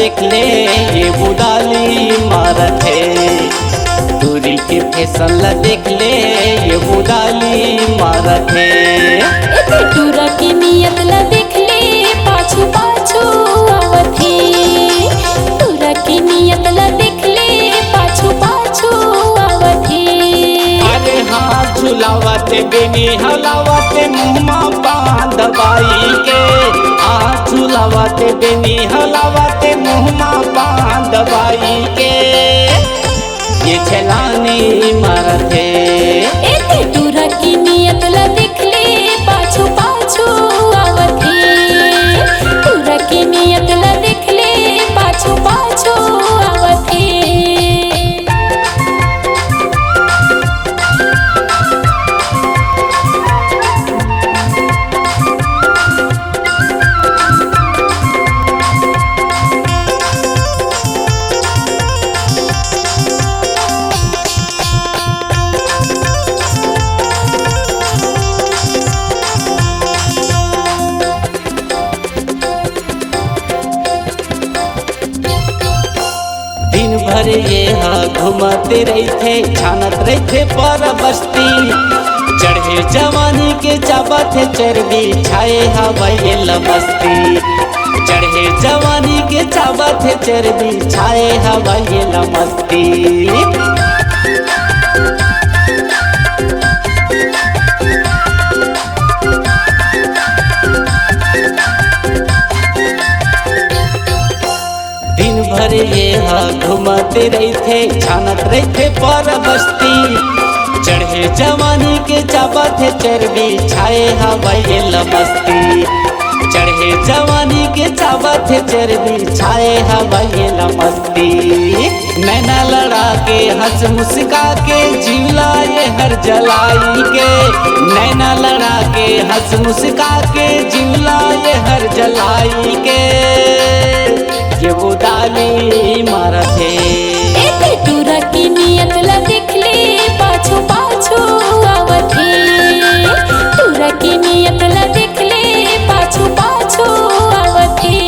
देख ले ये बुदाली मारत है। दूरी के फैशन ला देख ले ये बुदाली मारत है। टूरा की नियत ला देख ले पाछू पाछू आवत है। टूरा की नियत ला देख ले पाछू पाछू आवत है। अरे हाथ झुलावत बेनी हलावत मुँहमा बांध बाई के। हाथ झुलावत बेनी हलावत मुँहमा बांध बाई के। ये छलानी मारत है। टूरा की नियत ला देख ले पाछू पाछू आवत है। टूरा की नियत ला देख ले पाछू पाछू आवत है। दिन भर ये घूमते रहते छानत रहते पर बस्ती। चढ़े जवानी के चाबत चर्बी छाए हवाई मस्ती। चढ़े जवानी के चाबत चर्बी छाए हवाई मस्ती। दिन भर ये घूमते रहते छानत रहते पर बस्ती। चढ़े जवानी के चाबत चर्बी छाए हवाई मस्ती। चढ़े जवानी के चाबत चर्बी छाए हवाई मस्ती। नैना लड़ा के हंस मुस्का के जीवला ये हर जलाई के। नैना लड़ा के हंस मुस्का के जीवला ये हर जलाई के। ये बुदाली मारत है। टूरा की नियत ला देख ले पाछू पाछू आवत है। टूरा की नियत ला देख ले पाछू पाछू आवत है।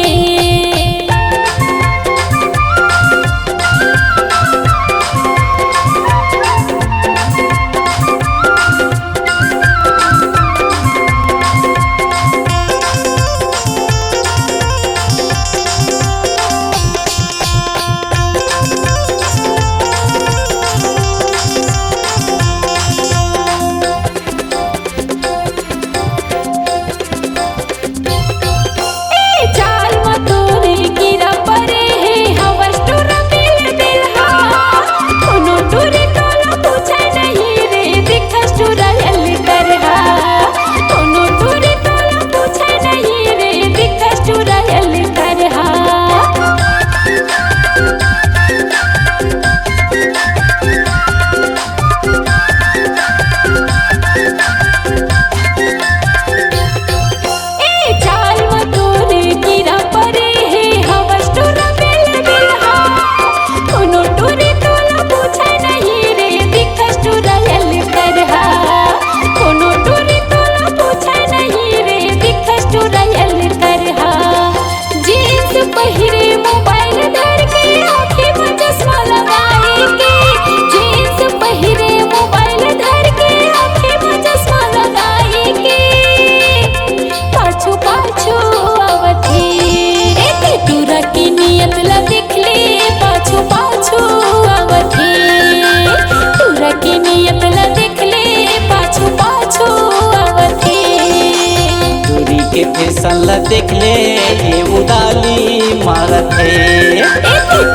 फैशन ला देख ले ये बुदाली मारत है।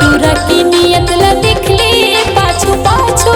टूरा की नियत ला देख ले पाछू पाछू